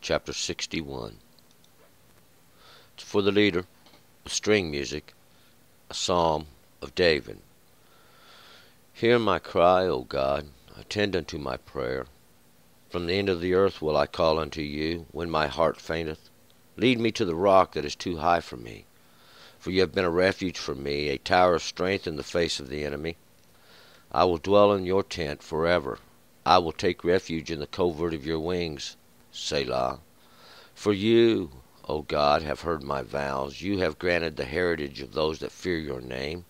chapter 61. It's for the leader, string music, a psalm of David. Hear my cry, O God, attend unto my prayer. From the end of the earth will I call unto you, when my heart fainteth. Lead me to the rock that is too high for me. For you have been a refuge for me, a tower of strength in the face of the enemy. I will dwell in your tent forever. I will take refuge in the covert of your wings. Selah. For you, O God, have heard my vows. You have granted the heritage of those that fear your name.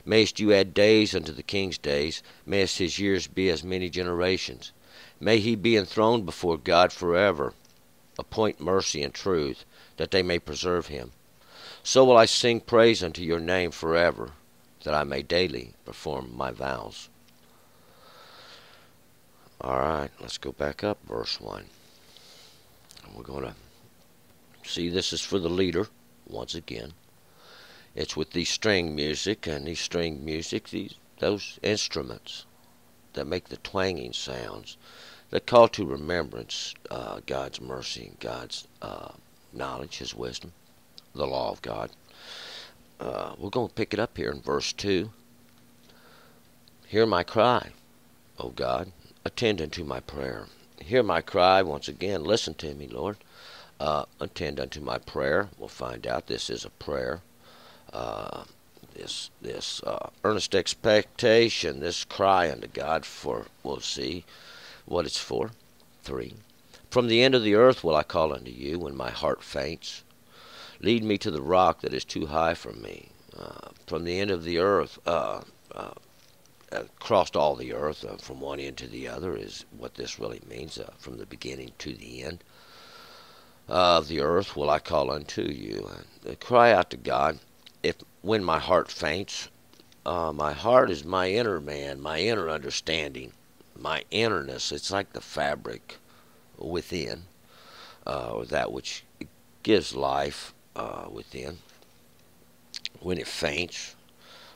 Mayest you add days unto the king's days. Mayest his years be as many generations. May he be enthroned before God forever. Appoint mercy and truth, that they may preserve him. So will I sing praise unto your name forever, that I may daily perform my vows. All right, let's go back up, verse 1. We're going to see this is for the leader, once again. It's with these string music, and those instruments that make the twanging sounds, that call to remembrance God's mercy, God's knowledge, His wisdom, the law of God. We're going to pick it up here in verse 2. Hear my cry, O God, attend unto my prayer. Hear my cry once again. Listen to me, Lord. Attend unto my prayer. We'll find out this is a prayer. This earnest expectation, this cry unto God for, we'll see what it's for. 3. From the end of the earth will I call unto you when my heart faints. Lead me to the rock that is too high for me. From the end of the earth, across all the earth, from one end to the other is what this really means, from the beginning to the end of the earth will I call unto you. Cry out to God when my heart faints. My heart is my inner man, my inner understanding, my innerness. It's like the fabric within, that which gives life within. When it faints,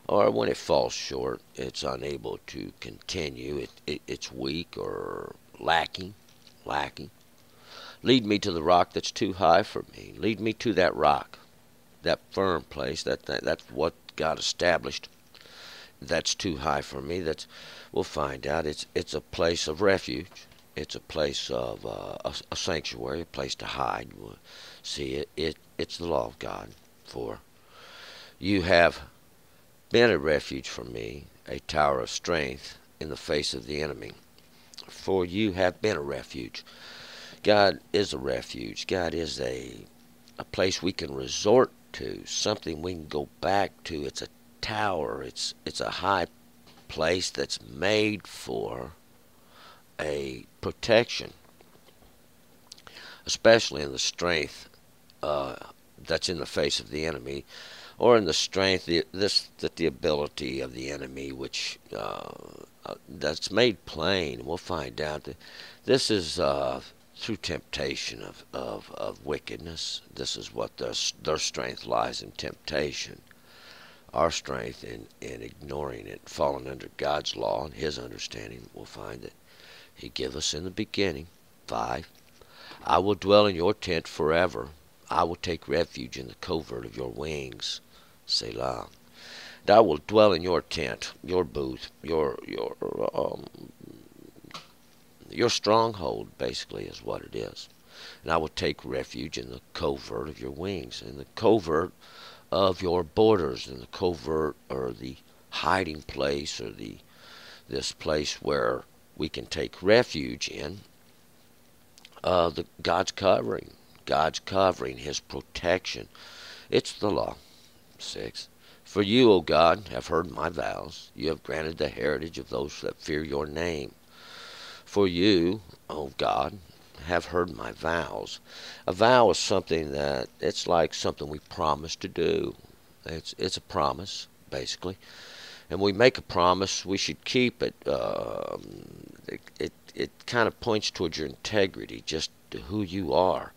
or when it falls short, it's unable to continue. It's weak or lacking. Lead me to the rock that's too high for me. Lead me to that rock, that firm place. That's what God established. That's too high for me. We'll find out. It's a place of refuge. It's a place of a sanctuary, a place to hide. We'll see it's the law of God. For you have been a refuge for me, a tower of strength in the face of the enemy. For you have been a refuge. God is a refuge. God is a place we can resort to, something we can go back to. It's a tower. It's a high place that's made for a protection, especially in the strength that's in the face of the enemy, or in the strength, the ability of the enemy, which that's made plain. We'll find out that this is through temptation of wickedness. This is what their strength lies in, temptation. Our strength in ignoring it, falling under God's law and His understanding. We'll find that He gave us in the beginning. 5. I will dwell in your tent forever. I will take refuge in the covert of your wings. Selah. And I will dwell in your tent, your booth, your stronghold, basically, is what it is. And I will take refuge in the covert of your wings, in the covert of your borders, in the covert, or the hiding place, or this place where we can take refuge in God's covering, His protection. It's the law. 6. For you, O God, have heard my vows. You have granted the heritage of those that fear your name. For you, O God, have heard my vows. A vow is something that, it's like something we promise to do. It's a promise, basically. And we make a promise, we should keep it. It kind of points towards your integrity, just to who you are,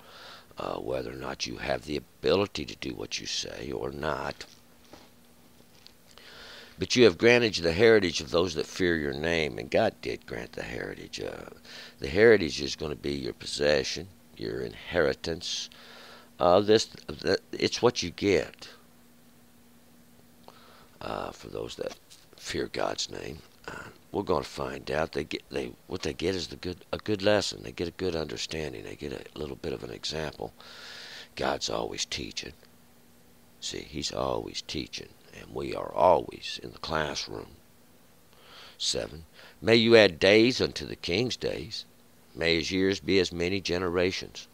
whether or not you have the ability to do what you say or not. But you have granted the heritage of those that fear your name. And God did grant the heritage. The heritage is going to be your possession. your inheritance. It's what you get for those that fear God's name. We're going to find out what they get is a good lesson. They get a good understanding. They get a little bit of an example. God's always teaching. See, He's always teaching, and we are always in the classroom. 7. May you add days unto the king's days. May his years be as many generations.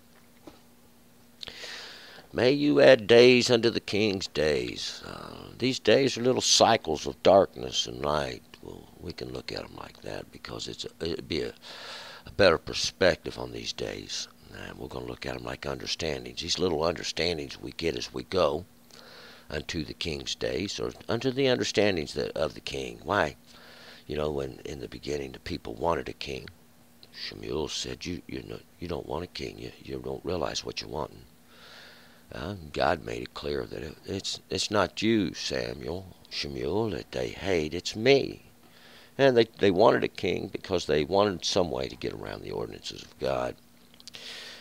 May you add days unto the king's days. These days are little cycles of darkness and light. Well, we can look at them like that because it'd be a better perspective on these days. And we're going to look at them like understandings. These little understandings we get as we go unto the king's days, or unto the understandings of the king. Why? You know, when in the beginning the people wanted a king, Shemuel said, you don't want a king. You don't realize what you're wanting. God made it clear that it's not you, Shemuel, that they hate. It's me. And they wanted a king because they wanted some way to get around the ordinances of God.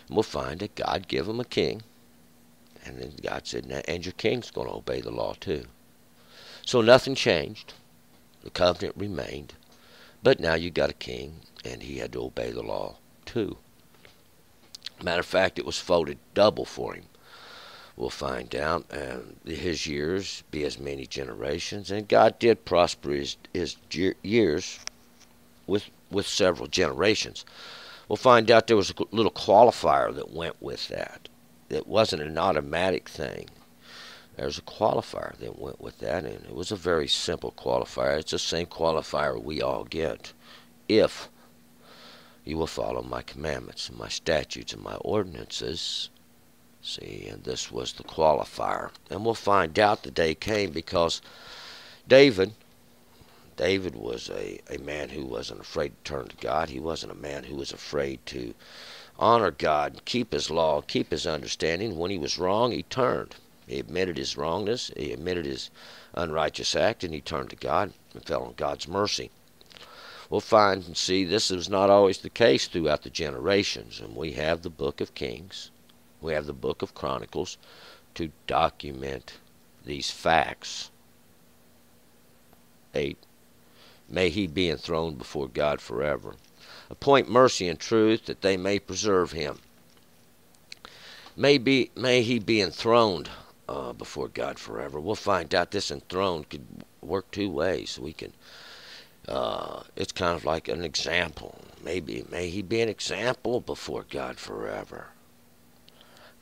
And we'll find that God gave them a king. And then God said, and your king's going to obey the law too. So nothing changed. The covenant remained. But now you got a king, and he had to obey the law too. Matter of fact, it was folded double for him. We'll find out his years be as many generations. And God did prosper his years with several generations. We'll find out there was a little qualifier that went with that. It wasn't an automatic thing. There's a qualifier that went with that, and it was a very simple qualifier. It's the same qualifier we all get. If you will follow my commandments and my statutes and my ordinances. See, and this was the qualifier. And we'll find out the day came because David was a man who wasn't afraid to turn to God. He wasn't a man who was afraid to honor God, keep his law, keep his understanding. When he was wrong, he turned. He admitted his wrongness, he admitted his unrighteous act, and he turned to God and fell on God's mercy. We'll find and see this is not always the case throughout the generations. And we have the book of Kings. We have the book of Chronicles to document these facts. 8. May he be enthroned before God forever. Appoint mercy and truth that they may preserve him. May he be enthroned before God forever. We'll find out this enthroned could work two ways. We can. It's kind of like an example. May he be an example before God forever.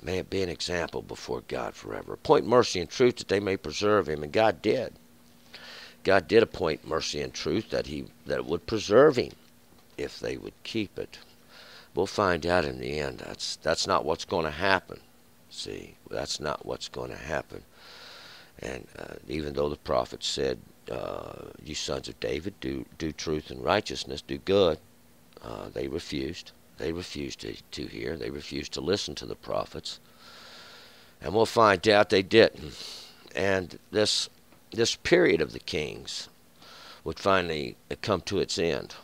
May it be an example before God forever. Appoint mercy and truth that they may preserve him. And God did. God did appoint mercy and truth that it would preserve him if they would keep it. We'll find out in the end that's not what's going to happen. See, that's not what's going to happen. And even though the prophet said, you sons of David, do truth and righteousness, do good, they refused. They refused to hear. They refused to listen to the prophets. And we'll find out they didn't. And this period of the kings would finally come to its end.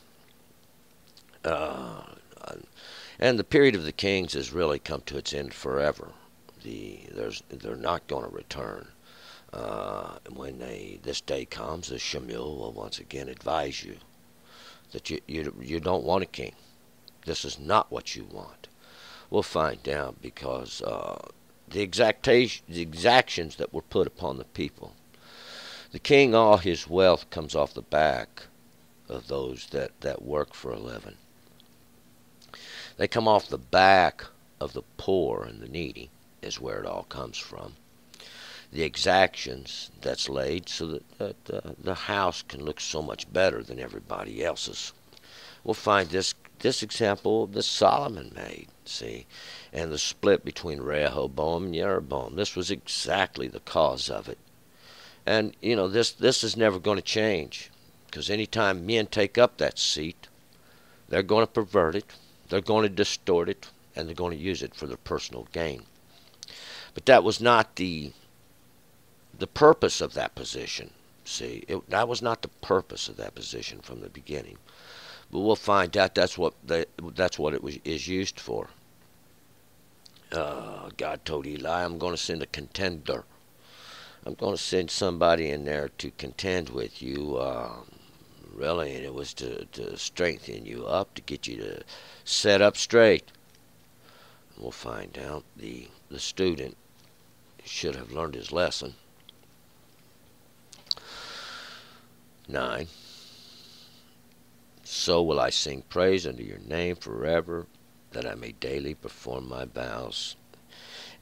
And the period of the kings has really come to its end forever. They're not going to return. When this day comes, as Shemuel will once again advise you that you don't want a king. This is not what you want. We'll find out because the exactions that were put upon the people. The king, all his wealth comes off the back of those that work for a living. They come off the back of the poor and the needy is where it all comes from. The exactions that's laid so that the house can look so much better than everybody else's. We'll find this example that Solomon made, see, and the split between Rehoboam and Jeroboam. This was exactly the cause of it. And, you know, this is never going to change, because anytime men take up that seat, they're going to pervert it, they're going to distort it, and they're going to use it for their personal gain. But that was not the purpose of that position. See, that was not the purpose of that position from the beginning. But we'll find out that's what it is used for. God told Eli, I'm going to send a contender. I'm going to send somebody in there to contend with you. Really, and it was to strengthen you up, to get you to set up straight. We'll find out the student should have learned his lesson. 9. So will I sing praise unto your name forever, that I may daily perform my vows.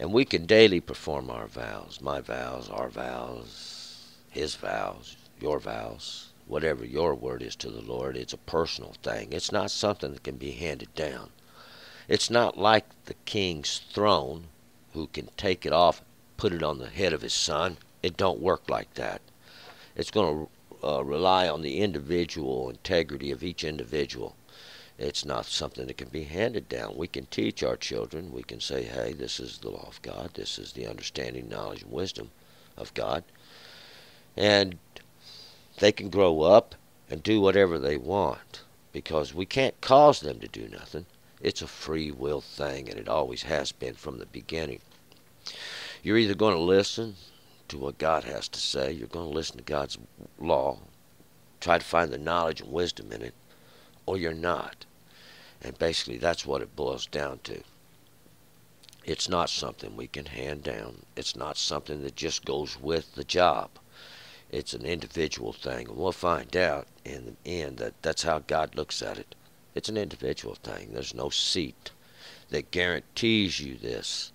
And we can daily perform our vows, my vows, our vows, his vows, your vows, whatever your word is to the Lord. It's a personal thing. It's not something that can be handed down. It's not like the king's throne, who can take it off, put it on the head of his son. It don't work like that. It's going to rely on the individual integrity of each individual. It's not something that can be handed down. We can teach our children. We can say, hey, this is the law of God. This is the understanding, knowledge, and wisdom of God. And they can grow up and do whatever they want, because we can't cause them to do nothing. It's a free will thing, and it always has been from the beginning. You're either going to listen to what God has to say, you're going to listen to God's law, try to find the knowledge and wisdom in it, or you're not. And basically that's what it boils down to. It's not something we can hand down. It's not something that just goes with the job. It's an individual thing, and we'll find out in the end that that's how God looks at it. It's an individual thing. There's no seat that guarantees you this.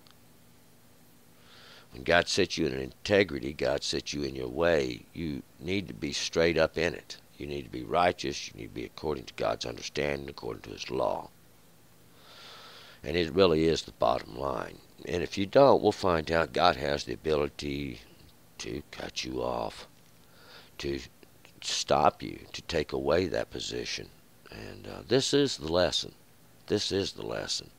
When God sets you in integrity, God sets you in your way, you need to be straight up in it. You need to be righteous. You need to be according to God's understanding, according to his law. And it really is the bottom line. And if you don't, we'll find out God has the ability to cut you off, to stop you, to take away that position. And this is the lesson. This is the lesson.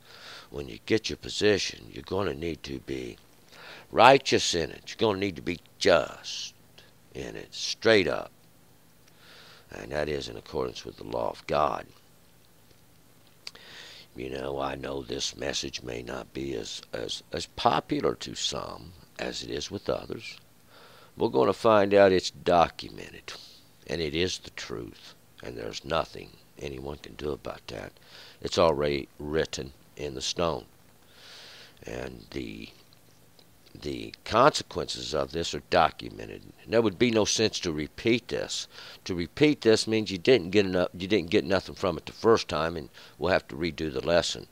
When you get your position, you're going to need to be righteous in it. You're going to need to be just in it, straight up. And that is in accordance with the law of God. You know, I know this message may not be as popular to some as it is with others. We're going to find out it's documented, and it is the truth, and there's nothing anyone can do about that. It's already written in the stone. And the consequences of this are documented. And there would be no sense to repeat this. To repeat this means you didn't get nothing from it the first time, and we'll have to redo the lesson.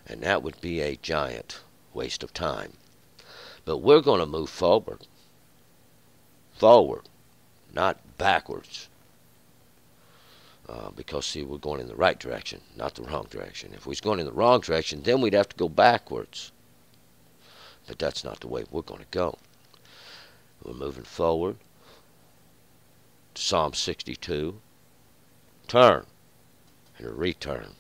And that would be a giant waste of time. But we're going to move forward. Forward, not backwards. Because, see, we're going in the right direction, not the wrong direction. If we was going in the wrong direction, then we'd have to go backwards. But that's not the way we're going to go. We're moving forward. Psalm 62. Turn and return.